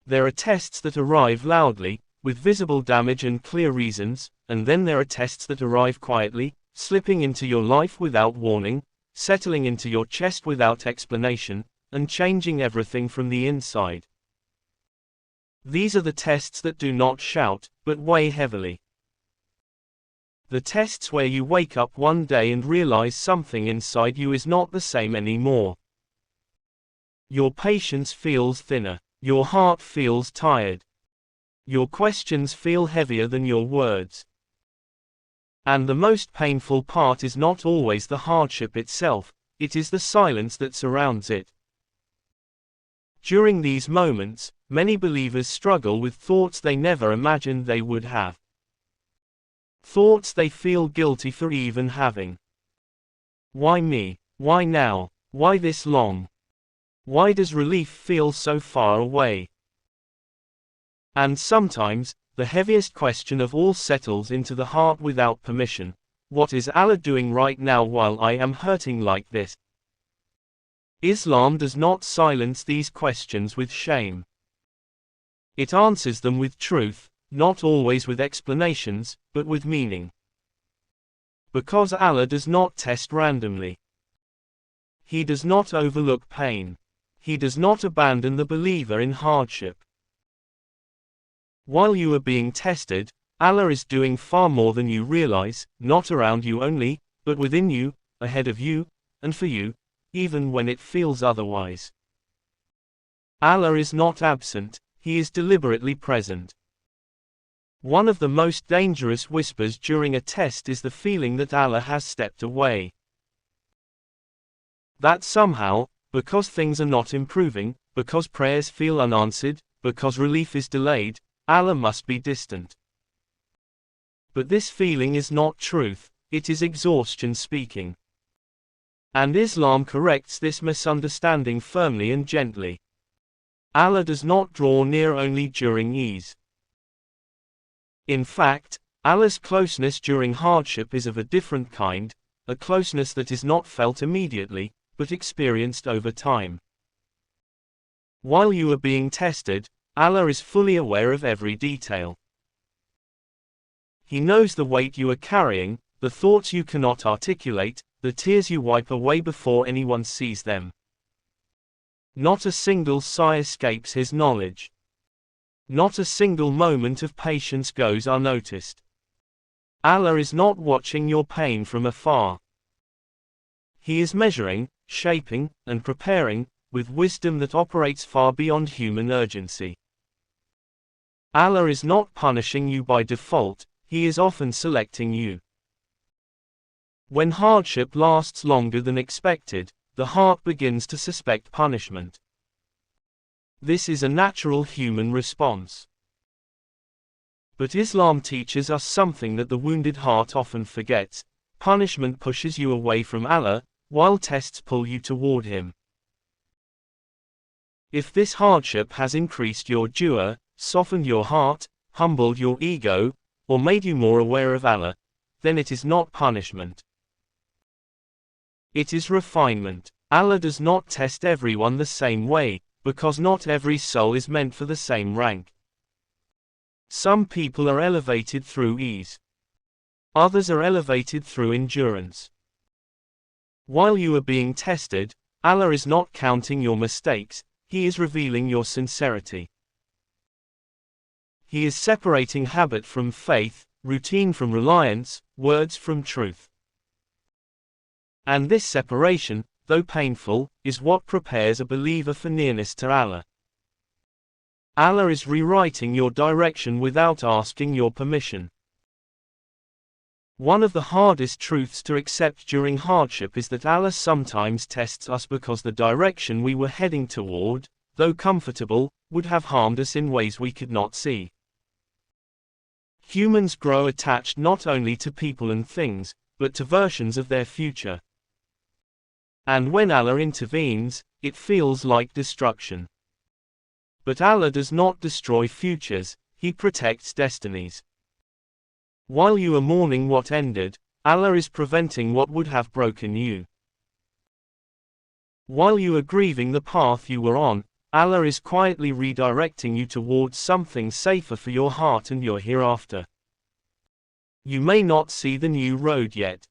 There are tests that arrive loudly, with visible damage and clear reasons, and then there are tests that arrive quietly, slipping into your life without warning, settling into your chest without explanation, and changing everything from the inside. These are the tests that do not shout, but weigh heavily. The tests where you wake up one day and realize something inside you is not the same anymore. Your patience feels thinner. Your heart feels tired. Your questions feel heavier than your words. And the most painful part is not always the hardship itself, it is the silence that surrounds it. During these moments, many believers struggle with thoughts they never imagined they would have. Thoughts they feel guilty for even having. Why me? Why now? Why this long? Why does relief feel so far away? And sometimes, the heaviest question of all settles into the heart without permission. What is Allah doing right now while I am hurting like this? Islam does not silence these questions with shame. It answers them with truth, not always with explanations, but with meaning. Because Allah does not test randomly. He does not overlook pain. He does not abandon the believer in hardship. While you are being tested, Allah is doing far more than you realize, not around you only, but within you, ahead of you, and for you, even when it feels otherwise. Allah is not absent, He is deliberately present. One of the most dangerous whispers during a test is the feeling that Allah has stepped away. That somehow, because things are not improving, because prayers feel unanswered, because relief is delayed, Allah must be distant. But this feeling is not truth, it is exhaustion speaking. And Islam corrects this misunderstanding firmly and gently. Allah does not draw near only during ease. In fact, Allah's closeness during hardship is of a different kind, a closeness that is not felt immediately, but experienced over time. While you are being tested, Allah is fully aware of every detail. He knows the weight you are carrying, the thoughts you cannot articulate, the tears you wipe away before anyone sees them. Not a single sigh escapes His knowledge. Not a single moment of patience goes unnoticed. Allah is not watching your pain from afar. He is measuring, shaping, and preparing, with wisdom that operates far beyond human urgency. Allah is not punishing you by default, He is often selecting you. When hardship lasts longer than expected, the heart begins to suspect punishment. This is a natural human response. But Islam teaches us something that the wounded heart often forgets: punishment pushes you away from Allah, while tests pull you toward Him. If this hardship has increased your dua, softened your heart, humbled your ego, or made you more aware of Allah, then it is not punishment. It is refinement. Allah does not test everyone the same way, because not every soul is meant for the same rank. Some people are elevated through ease. Others are elevated through endurance. While you are being tested, Allah is not counting your mistakes, He is revealing your sincerity. He is separating habit from faith, routine from reliance, words from truth. And this separation, though painful, is what prepares a believer for nearness to Allah. Allah is rewriting your direction without asking your permission. One of the hardest truths to accept during hardship is that Allah sometimes tests us because the direction we were heading toward, though comfortable, would have harmed us in ways we could not see. Humans grow attached not only to people and things, but to versions of their future. And when Allah intervenes, it feels like destruction. But Allah does not destroy futures, He protects destinies. While you are mourning what ended, Allah is preventing what would have broken you. While you are grieving the path you were on, Allah is quietly redirecting you towards something safer for your heart and your hereafter. You may not see the new road yet.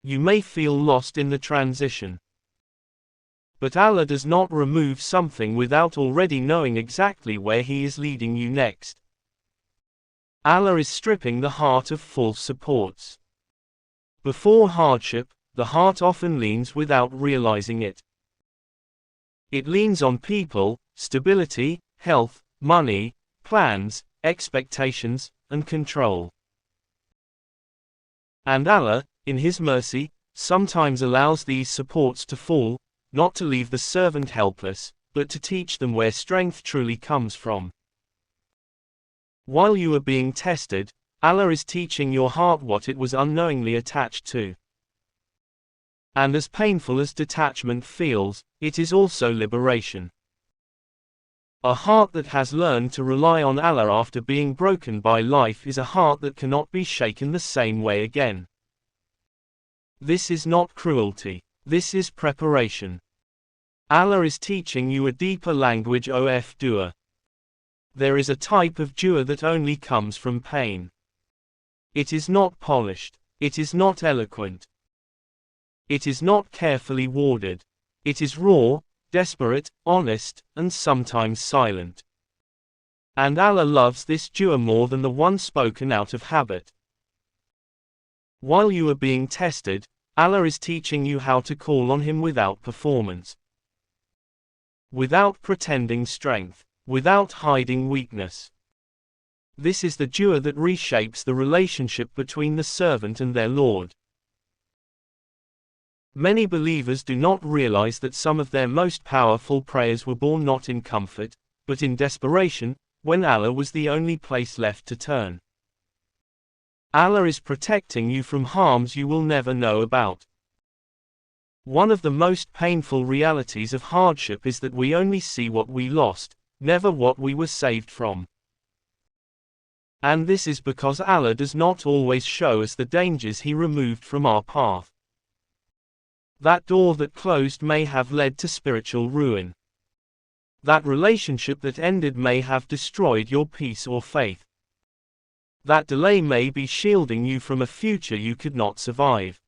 You may feel lost in the transition. But Allah does not remove something without already knowing exactly where He is leading you next. Allah is stripping the heart of false supports. Before hardship, the heart often leans without realizing it. It leans on people, stability, health, money, plans, expectations, and control. And Allah, in His mercy, sometimes allows these supports to fall, not to leave the servant helpless, but to teach them where strength truly comes from. While you are being tested, Allah is teaching your heart what it was unknowingly attached to. And as painful as detachment feels, it is also liberation. A heart that has learned to rely on Allah after being broken by life is a heart that cannot be shaken the same way again. This is not cruelty. This is preparation. Allah is teaching you a deeper language, of dua. There is a type of dua that only comes from pain. It is not polished. It is not eloquent. It is not carefully worded. It is raw, desperate, honest, and sometimes silent. And Allah loves this dua more than the one spoken out of habit. While you are being tested, Allah is teaching you how to call on Him without performance. Without pretending strength. Without hiding weakness. This is the dua that reshapes the relationship between the servant and their Lord. Many believers do not realize that some of their most powerful prayers were born not in comfort, but in desperation, when Allah was the only place left to turn. Allah is protecting you from harms you will never know about. One of the most painful realities of hardship is that we only see what we lost, never what we were saved from. And this is because Allah does not always show us the dangers He removed from our path. That door that closed may have led to spiritual ruin. That relationship that ended may have destroyed your peace or faith. That delay may be shielding you from a future you could not survive.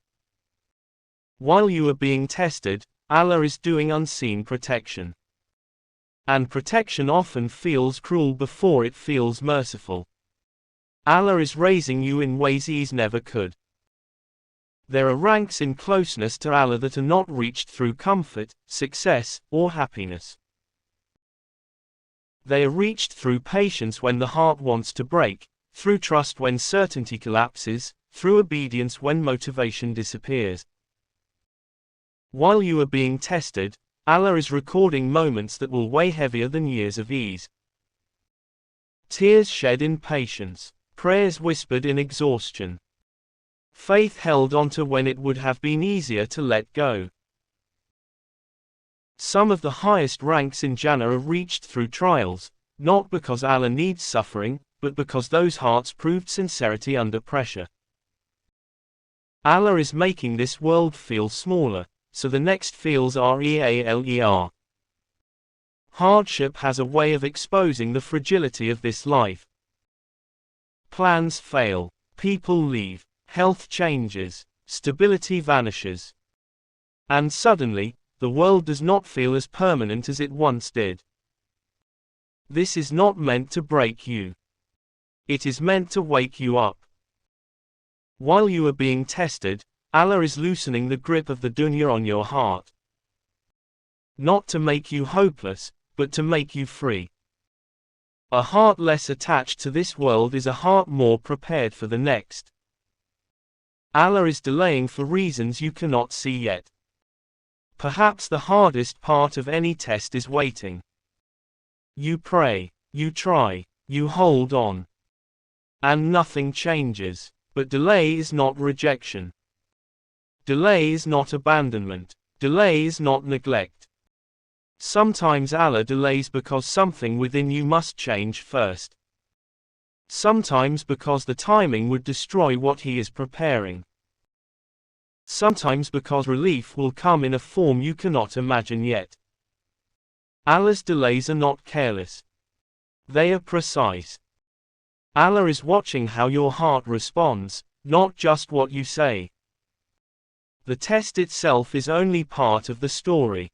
While you are being tested, Allah is doing unseen protection. And protection often feels cruel before it feels merciful. Allah is raising you in ways He never could. There are ranks in closeness to Allah that are not reached through comfort, success, or happiness. They are reached through patience when the heart wants to break, through trust when certainty collapses, through obedience when motivation disappears. While you are being tested, Allah is recording moments that will weigh heavier than years of ease. Tears shed in patience, prayers whispered in exhaustion. Faith held onto when it would have been easier to let go. Some of the highest ranks in Jannah are reached through trials, not because Allah needs suffering, but because those hearts proved sincerity under pressure. Allah is making this world feel smaller, so the next feels real. Hardship has a way of exposing the fragility of this life. Plans fail, people leave, health changes, stability vanishes. And suddenly, the world does not feel as permanent as it once did. This is not meant to break you. It is meant to wake you up. While you are being tested, Allah is loosening the grip of the dunya on your heart. Not to make you hopeless, but to make you free. A heart less attached to this world is a heart more prepared for the next. Allah is delaying for reasons you cannot see yet. Perhaps the hardest part of any test is waiting. You pray, you try, you hold on. And nothing changes. But delay is not rejection. Delay is not abandonment. Delay is not neglect. Sometimes Allah delays because something within you must change first. Sometimes because the timing would destroy what He is preparing. Sometimes because relief will come in a form you cannot imagine yet. Allah's delays are not careless. They are precise. Allah is watching how your heart responds, not just what you say. The test itself is only part of the story.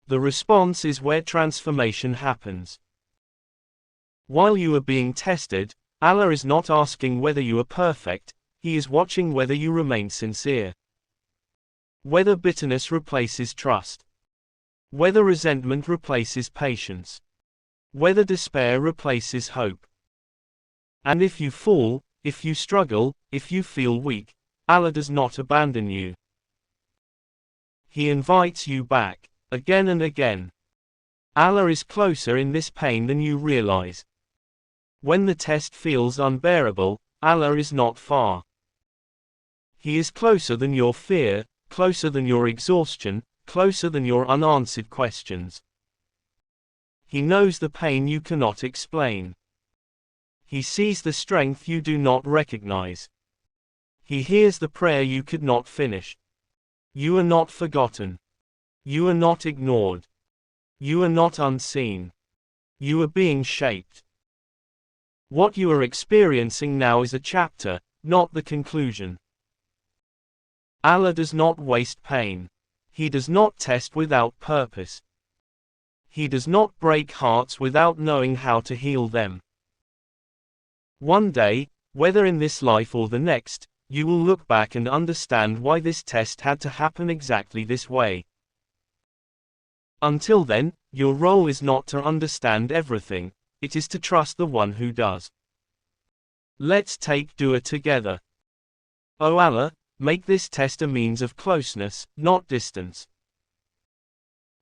The response is where transformation happens. While you are being tested, Allah is not asking whether you are perfect, He is watching whether you remain sincere. Whether bitterness replaces trust. Whether resentment replaces patience. Whether despair replaces hope. And if you fall, if you struggle, if you feel weak, Allah does not abandon you. He invites you back, again and again. Allah is closer in this pain than you realize. When the test feels unbearable, Allah is not far. He is closer than your fear, closer than your exhaustion, closer than your unanswered questions. He knows the pain you cannot explain. He sees the strength you do not recognize. He hears the prayer you could not finish. You are not forgotten. You are not ignored. You are not unseen. You are being shaped. What you are experiencing now is a chapter, not the conclusion. Allah does not waste pain. He does not test without purpose. He does not break hearts without knowing how to heal them. One day, whether in this life or the next, you will look back and understand why this test had to happen exactly this way. Until then, your role is not to understand everything, it is to trust the one who does. Let's take dua together. O Allah, make this test a means of closeness, not distance.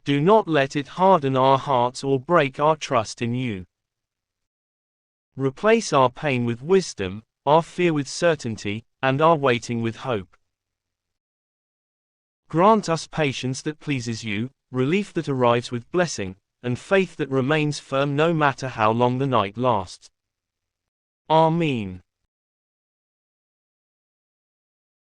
Do not let it harden our hearts or break our trust in you. Replace our pain with wisdom, our fear with certainty, and our waiting with hope. Grant us patience that pleases you, relief that arrives with blessing, and faith that remains firm no matter how long the night lasts. Ameen.